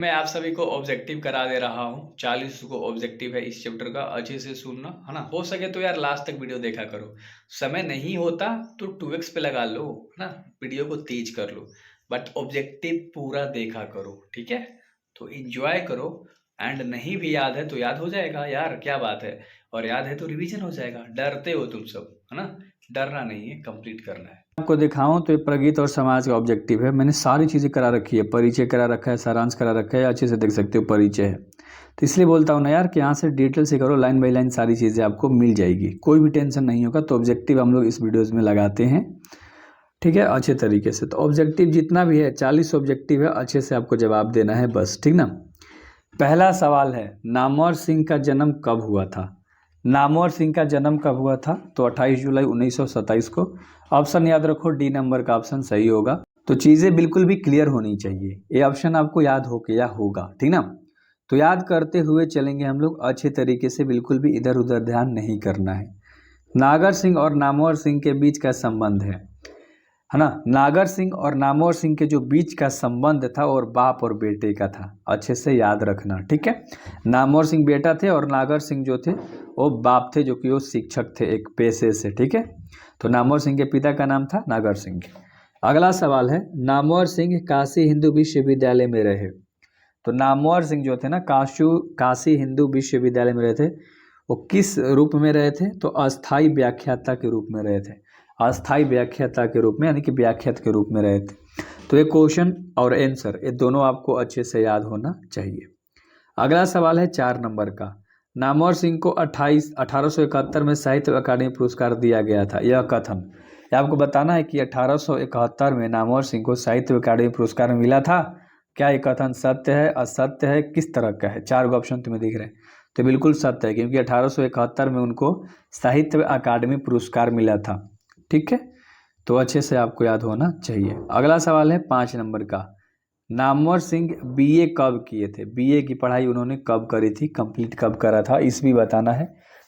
मैं आप सभी को ऑब्जेक्टिव करा दे रहा हूँ। 40 को ऑब्जेक्टिव है इस चैप्टर का, अच्छे से सुनना है ना। हो सके तो यार लास्ट तक वीडियो देखा करो। समय नहीं होता तो 2x पे लगा लो, है ना। वीडियो को तेज कर लो, बट ऑब्जेक्टिव पूरा देखा करो, ठीक है। तो इंजॉय करो। एंड नहीं भी याद है तो याद हो जाएगा यार, क्या बात है। और याद है तो रिवीजन हो जाएगा। डरते हो तुम सब, है ना। डरना नहीं है, कंप्लीट करना है। आपको दिखाऊं तो ये प्रगीत और समाज का ऑब्जेक्टिव है। मैंने सारी चीज़ें करा रखी है, परिचय करा रखा है, सारांश करा रखा है, अच्छे से देख सकते हो परिचय है। तो इसलिए बोलता हूँ ना यार कि यहाँ से डिटेल से करो, लाइन बाई लाइन सारी चीज़ें आपको मिल जाएगी, कोई भी टेंशन नहीं होगा। तो ऑब्जेक्टिव हम लोग इस वीडियोज़ में लगाते हैं, ठीक है, अच्छे तरीके से। तो ऑब्जेक्टिव जितना भी है 40 ऑब्जेक्टिव है, अच्छे से आपको जवाब देना है बस, ठीक ना। पहला सवाल है, नामवर सिंह का जन्म कब हुआ था। नामवर सिंह का जन्म कब हुआ था? तो 28 जुलाई 1927 को। ऑप्शन याद रखो, डी नंबर का ऑप्शन सही होगा। तो चीज़ें बिल्कुल भी क्लियर होनी चाहिए, ये ऑप्शन आपको याद हो के या होगा, ठीक ना। तो याद करते हुए चलेंगे हम लोग अच्छे तरीके से, बिल्कुल भी इधर उधर ध्यान नहीं करना है। नागर सिंह और नामवर सिंह के बीच का संबंध है ना। नागर सिंह और नामवर सिंह के जो बीच का संबंध था और बाप और बेटे का था, अच्छे से याद रखना, ठीक है। नामवर सिंह बेटा थे और नागर सिंह जो थे वो बाप थे, जो कि वो शिक्षक थे एक पेशे से, ठीक है। तो नामवर सिंह के पिता का नाम था नागर सिंह। अगला सवाल है, नामवर सिंह काशी हिंदू विश्वविद्यालय में रहे। तो नामवर सिंह जो थे ना, काशी हिंदू विश्वविद्यालय में रहे थे। वो किस रूप में रहे थे? तो अस्थाई व्याख्याता के रूप में रहे थे। अस्थाई व्याख्याता के रूप में, यानी कि व्याख्यात के रूप में रहे थे। तो ये क्वेश्चन और आंसर ये दोनों आपको अच्छे से याद होना चाहिए। अगला सवाल है 4 नंबर का। नामवर सिंह को 1871 में साहित्य अकादमी पुरस्कार दिया गया था। यह कथन, यह आपको बताना है कि 1871 में नामवर सिंह को साहित्य अकादमी पुरस्कार मिला था। क्या ये कथन सत्य है, असत्य है, किस तरह का है? 4 ऑप्शन तुम्हें दिख रहे हैं, तो बिल्कुल सत्य है, क्योंकि 1871 में उनको साहित्य अकादमी पुरस्कार मिला था, ठीक है। तो अच्छे से आपको याद होना चाहिए। अगला सवाल है 5 नंबर का। नामवर सिंह बीए कब किए थे? बीए की पढ़ाई उन्होंने कब करी थी, कंप्लीट कब करा था, इस भी बताना है।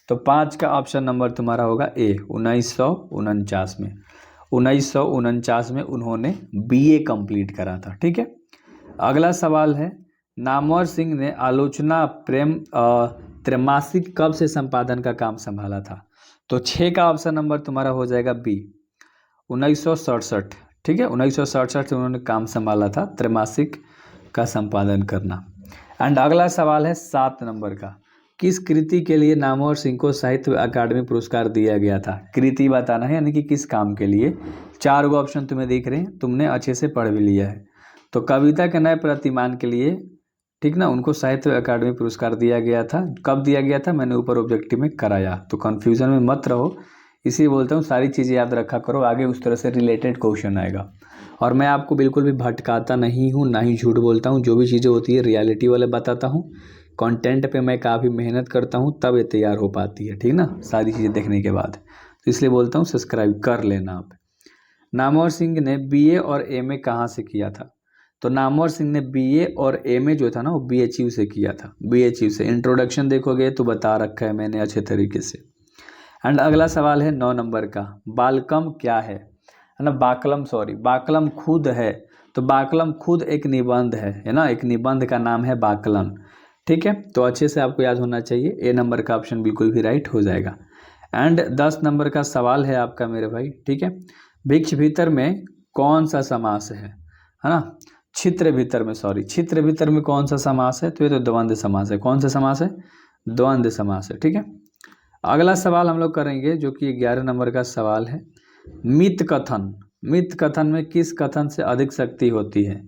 तो 5 का ऑप्शन नंबर तुम्हारा होगा ए, 1949 में। 1949 में उन्होंने बीए कंप्लीट करा था, ठीक है। अगला सवाल है, नामवर सिंह ने आलोचना प्रेम त्रैमासिक कब से संपादन का काम संभाला था? तो 6 का ऑप्शन नंबर तुम्हारा हो जाएगा बी, 1967, ठीक है। 1967 से उन्होंने काम संभाला था त्रैमासिक का संपादन करना। एंड अगला सवाल है 7 नंबर का। किस कृति के लिए नामवर सिंह को साहित्य अकादमी पुरस्कार दिया गया था? कृति बताना है, यानी कि किस काम के लिए। 4 गो ऑप्शन तुम्हें दिख रहे हैं, तुमने अच्छे से पढ़ भी लिया है। तो कविता के नए प्रतिमान के लिए, ठीक ना, उनको साहित्य अकादमी पुरस्कार दिया गया था। कब दिया गया था? मैंने ऊपर ऑब्जेक्टिव में कराया, तो कन्फ्यूजन में मत रहो। इसी बोलता हूँ सारी चीज़ें याद रखा करो, आगे उस तरह से रिलेटेड क्वेश्चन आएगा। और मैं आपको बिल्कुल भी भटकाता नहीं हूँ, ना ही झूठ बोलता हूँ। जो भी चीज़ें होती है रियलिटी वाले बताता हूँ। कंटेंट पे मैं काफ़ी मेहनत करता हूँ, तब ये तैयार हो पाती है, ठीक ना, सारी चीज़ें देखने के बाद। तो इसलिए बोलता हूँ सब्सक्राइब कर लेना आप। नामवर सिंह ने बीए और एमए कहाँ से किया था? तो नामवर सिंह ने बीए और एमए जो था ना, वो बीएचयू से किया था। बीएचयू से इंट्रोडक्शन देखोगे तो बता रखा है मैंने अच्छे तरीके से। एंड अगला सवाल है 9 नंबर का। बालकम क्या है ना, बाकलम, सॉरी, बाकलम खुद है। तो बाकलम खुद एक निबंध है ना, एक निबंध का नाम है बाकलम, ठीक है। तो अच्छे से आपको याद होना चाहिए। ए नंबर का ऑप्शन बिल्कुल भी राइट हो जाएगा। एंड 10 नंबर का सवाल है आपका मेरे भाई, ठीक है। भिक्ष भीतर में कौन सा समास है ना। छित्र भीतर में, सॉरी, छित्र भीतर में कौन सा समास है? तो ये तो द्वंद्व समास है। कौन सा समास है? द्वंद्व समास है, ठीक है। अगला सवाल हम लोग करेंगे, जो कि 11 नंबर का सवाल है। मित कथन, मित कथन में किस कथन से अधिक शक्ति होती है?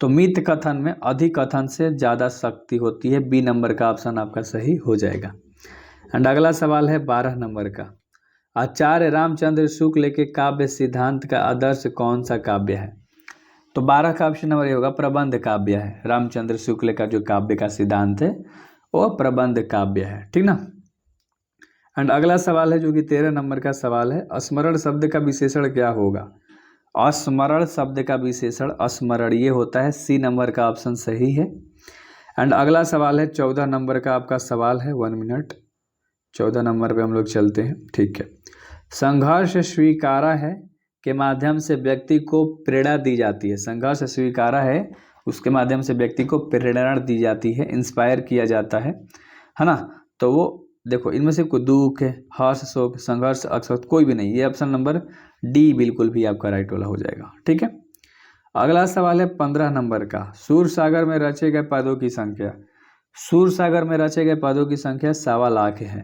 तो मित कथन में अधिक कथन से ज़्यादा शक्ति होती है। बी नंबर का ऑप्शन आपका सही हो जाएगा। एंड अगला सवाल है 12 नंबर का। आचार्य रामचंद्र शुक्ल के काव्य सिद्धांत का आदर्श कौन सा काव्य है? तो 12 का ऑप्शन नंबर ये होगा, प्रबंध काव्य है। रामचंद्र शुक्ल का जो काव्य का सिद्धांत है वो प्रबंध काव्य है, ठीक ना। एंड अगला सवाल है, जो कि 13 नंबर का सवाल है। स्मरण शब्द का विशेषण क्या होगा? स्मरण शब्द का विशेषण स्मरणीय होता है। सी नंबर का ऑप्शन सही है। एंड अगला सवाल है 14 नंबर का आपका सवाल है। 1 मिनट, 14 नंबर पे हम लोग चलते हैं, ठीक है। संघर्ष स्वीकारा है के माध्यम से व्यक्ति को प्रेरणा दी जाती है। संघर्ष स्वीकारा है उसके माध्यम से व्यक्ति को प्रेरणा दी जाती है, इंस्पायर किया जाता है ना। तो वो देखो इनमें से कोई दुख है, हर्ष, शोक, संघर्ष, अक्सर कोई भी नहीं। ये ऑप्शन नंबर डी बिल्कुल भी आपका राइट वाला हो जाएगा। ठीक है, अगला सवाल है 15 नंबर का। सूरसागर में रचे गए पदों की संख्या। सूरसागर में रचे गए पदों की संख्या 1.25 लाख है।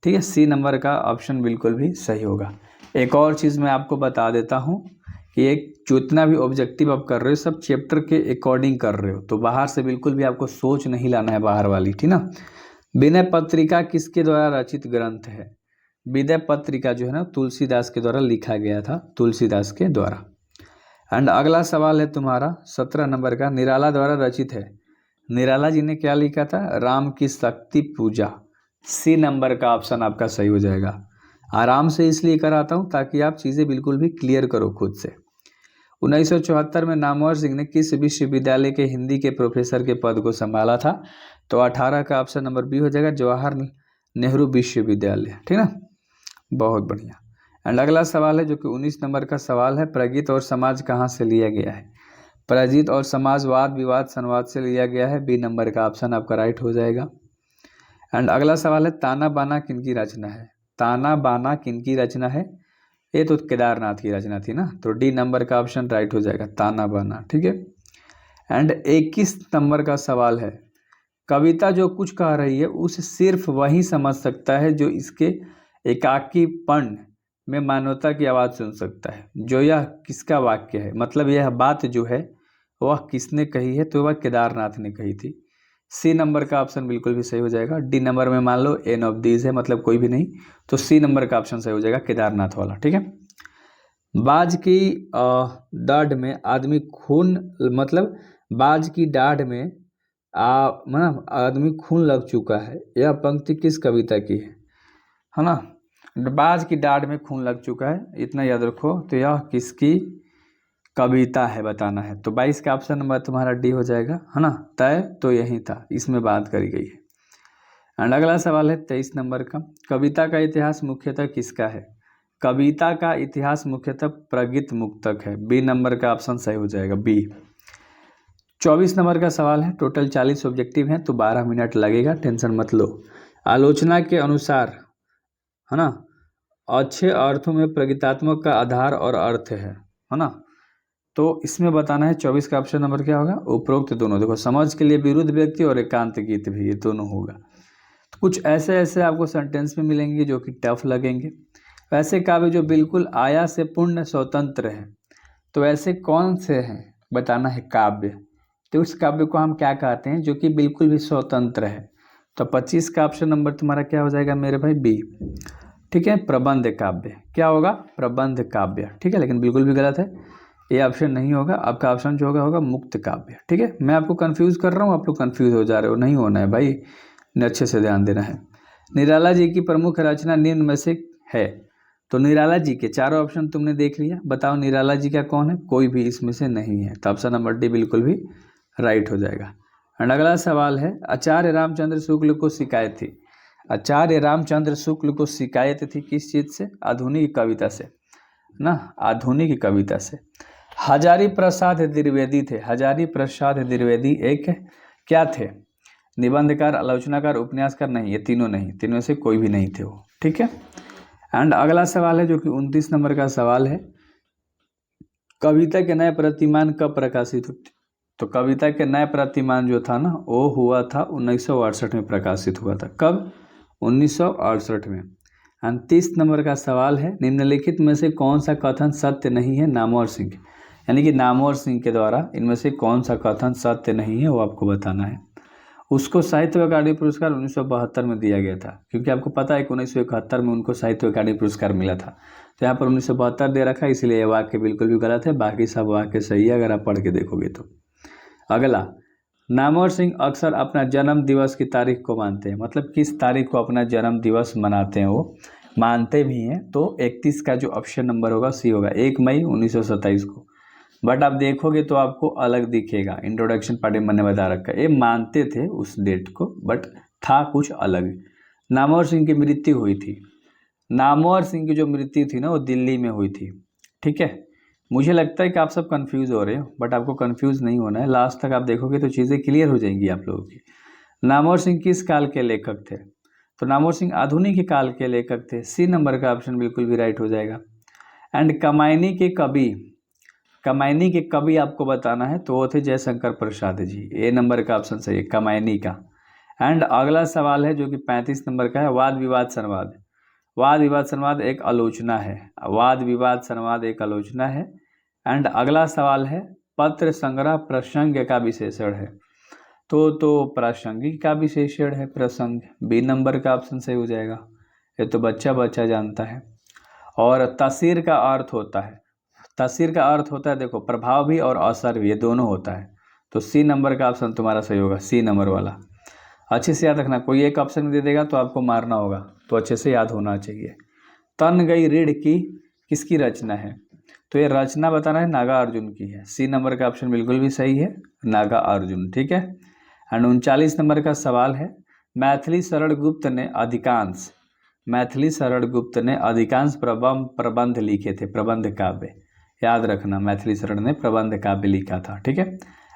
ठीक है, सी नंबर का ऑप्शन बिल्कुल भी सही होगा। एक और चीज़ मैं आपको बता देता हूँ कि एक जितना भी ऑब्जेक्टिव आप कर रहे हो सब चैप्टर के अकॉर्डिंग कर रहे हो, तो बाहर से बिल्कुल भी आपको सोच नहीं लाना है बाहर वाली, ठीक ना। विनय पत्रिका किसके द्वारा रचित ग्रंथ है? विनय पत्रिका जो है ना तुलसीदास के द्वारा लिखा गया था, तुलसीदास के द्वारा। एंड अगला सवाल है तुम्हारा 17 नंबर का, निराला द्वारा रचित है। निराला जी ने क्या लिखा था? राम की शक्ति पूजा। सी नंबर का ऑप्शन आपका सही हो जाएगा। आराम से इसलिए कराता हूँ ताकि आप चीज़ें बिल्कुल भी क्लियर करो खुद से। 1974 में नामवर सिंह ने किस विश्वविद्यालय के हिंदी के प्रोफेसर के पद को संभाला था? तो 18 का ऑप्शन नंबर बी हो जाएगा, जवाहर नेहरू विश्वविद्यालय। ठीक ना, बहुत बढ़िया। एंड अगला सवाल है जो कि 19 नंबर का सवाल है, प्रगति और समाज कहाँ से लिया गया है? प्रगति और समाज वाद विवाद संवाद से लिया गया है। बी नंबर का ऑप्शन आपका राइट हो जाएगा। एंड अगला सवाल है, ताना बाना किनकी रचना है? ताना बाना किनकी रचना है? ये तो केदारनाथ की रचना थी ना, तो डी नंबर का ऑप्शन राइट हो जाएगा, ताना बाना। ठीक है, एंड 21 नंबर का सवाल है, कविता जो कुछ कह रही है उसे सिर्फ वही समझ सकता है जो इसके एकाकीपन में मानवता की आवाज़ सुन सकता है। जो यह किसका वाक्य है, मतलब यह बात जो है वह किसने कही है? तो वह केदारनाथ ने कही थी। सी नंबर का ऑप्शन बिल्कुल भी सही हो जाएगा। डी नंबर में मान लो एन ऑफ दीज है, मतलब कोई भी नहीं, तो सी नंबर का ऑप्शन सही हो जाएगा, केदारनाथ वाला। ठीक है, बाज की दाढ़ में आदमी खून, मतलब बाज की दाढ़ में मतलब आदमी खून लग चुका है, यह पंक्ति किस कविता की है ना? बाज की दाढ़ में खून लग चुका है, इतना याद रखो। तो यह किसकी कविता है बताना है। तो 22 का ऑप्शन नंबर तुम्हारा डी हो जाएगा, है ना। तय तो यही था, इसमें बात करी गई है। एंड अगला सवाल है 23 नंबर का, कविता का इतिहास मुख्यतः किसका है? कविता का इतिहास मुख्यतः प्रगीत मुक्तक है। बी नंबर का ऑप्शन सही हो जाएगा, बी। 24 नंबर का सवाल है, टोटल 40 ऑब्जेक्टिव हैं तो 12 मिनट लगेगा, टेंशन मत लो। आलोचना के अनुसार, है ना, अच्छे अर्थों में प्रगीतात्मक का आधार और अर्थ है ना। तो इसमें बताना है 24 का ऑप्शन नंबर क्या होगा? उपरोक्त दोनों। देखो समझ के लिए विरुद्ध व्यक्ति और एकांत गीत भी, ये दोनों होगा। तो कुछ ऐसे ऐसे आपको सेंटेंस में मिलेंगे जो कि टफ लगेंगे। वैसे काव्य जो बिल्कुल आया से पूर्ण स्वतंत्र है, तो ऐसे कौन से हैं बताना है काव्य। तो उस काव्य को हम क्या कहते हैं जो कि बिल्कुल भी स्वतंत्र है? तो 25 का ऑप्शन नंबर तुम्हारा क्या हो जाएगा मेरे भाई? बी। ठीक है, प्रबंध काव्य। क्या होगा? प्रबंध काव्य। ठीक है, लेकिन बिल्कुल भी गलत है, ये ऑप्शन नहीं होगा। आपका ऑप्शन जो होगा मुक्त काव्य। ठीक है, मैं आपको कंफ्यूज कर रहा हूँ, आप लोग कंफ्यूज हो जा रहे हो, नहीं होना है भाई, अच्छे से ध्यान देना है। निराला जी की प्रमुख रचना निम्न में से है। तो निराला जी के चारों ऑप्शन तुमने देख लिया, बताओ निराला जी का कौन है? कोई भी इसमें से नहीं है, तो ऑप्शन नंबर डी बिल्कुल भी राइट हो जाएगा। एंड अगला सवाल है, आचार्य रामचंद्र शुक्ल को शिकायत थी। आचार्य रामचंद्र शुक्ल को शिकायत थी किस चीज़ से? आधुनिक कविता से ना, आधुनिक कविता से। हजारी प्रसाद द्विवेदी थे। हजारी प्रसाद द्विवेदी एक क्या थे? निबंधकार, आलोचनाकार, उपन्यासकार? नहीं, ये तीनों नहीं, तीनों से कोई भी नहीं थे वो। ठीक है, एंड अगला सवाल है जो कि 29 नंबर का सवाल है, कविता के नए प्रतिमान कब प्रकाशित हुए? तो कविता के नए प्रतिमान जो था ना वो हुआ था 1968 में प्रकाशित हुआ था। कब? 1968 में। 30 नंबर का सवाल है, निम्नलिखित में से कौन सा कथन सत्य नहीं है नामवर सिंह? यानी कि नामवर सिंह के द्वारा इनमें से कौन सा कथन सत्य नहीं है वो आपको बताना है। उसको साहित्य अकादमी पुरस्कार 1972 में दिया गया था, क्योंकि आपको पता है कि 1971 में उनको साहित्य अकादमी पुरस्कार मिला था। तो यहाँ पर 1972 दे रखा है, इसलिए यह वाक्य बिल्कुल भी गलत है, बाकी सब वाक्य सही है अगर आप पढ़ के देखोगे तो। अगला, नामवर सिंह अक्सर अपना जन्म दिवस की तारीख को मानते हैं, मतलब किस तारीख को अपना जन्म दिवस मनाते हैं? वो मानते भी हैं, तो 31 का जो ऑप्शन नंबर होगा सी होगा, 1 मई 1927 को। बट आप देखोगे तो आपको अलग दिखेगा, इंट्रोडक्शन पार्ट में मैंने बता रखा है, ये मानते थे उस डेट को बट था कुछ अलग। नामवर सिंह की मृत्यु हुई थी, नामवर सिंह की जो मृत्यु थी ना वो दिल्ली में हुई थी। ठीक है, मुझे लगता है कि आप सब कंफ्यूज हो रहे हो, बट आपको कंफ्यूज नहीं होना है। लास्ट तक आप देखोगे तो चीज़ें क्लियर हो जाएंगी आप लोगों की। नामवर सिंह किस काल के लेखक थे? तो नामवर सिंह आधुनिक काल के लेखक थे। सी नंबर का ऑप्शन बिल्कुल भी राइट हो जाएगा। एंड कमायनी के कवि आपको बताना है तो वो थे जयशंकर प्रसाद जी। ए नंबर का ऑप्शन सही है, कमायनी का। एंड अगला सवाल है जो कि 35 नंबर का है, वाद विवाद संवाद। वाद विवाद संवाद एक आलोचना है। वाद विवाद संवाद एक आलोचना है। एंड अगला सवाल है, पत्र संग्रह प्रसंग का विशेषण है। तो प्रासंगिक का विशेषण है प्रसंग। बी नंबर का ऑप्शन सही हो जाएगा, ये तो बच्चा बच्चा जानता है। और तासीर का अर्थ होता है, तासीर का अर्थ होता है देखो प्रभाव भी और असर भी, ये दोनों होता है। तो सी नंबर का ऑप्शन तुम्हारा सही होगा, सी नंबर वाला। अच्छे से याद रखना, कोई एक ऑप्शन दे देगा तो आपको मारना होगा, तो अच्छे से याद होना चाहिए। तन गई रीढ़ की किसकी रचना है? तो ये रचना बताना है, नागा अर्जुन की है। सी नंबर का ऑप्शन बिल्कुल भी सही है, नागा अर्जुन। ठीक है। एंड 39 नंबर का सवाल है, मैथिली शरण गुप्त ने अधिकांश प्रबंध लिखे थे, प्रबंध काव्य। याद रखना, मैथिली शरण ने प्रबंध काव्य लिखा था। ठीक है।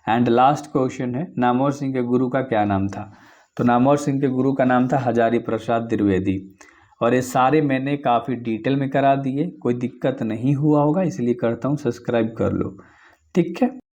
एंड लास्ट क्वेश्चन है, नामवर सिंह के गुरु का क्या नाम था? तो नामवर सिंह के गुरु का नाम था हजारी प्रसाद द्विवेदी। और ये सारे मैंने काफ़ी डिटेल में करा दिए, कोई दिक्कत नहीं हुआ होगा, इसलिए करता हूँ सब्सक्राइब कर लो। ठीक है।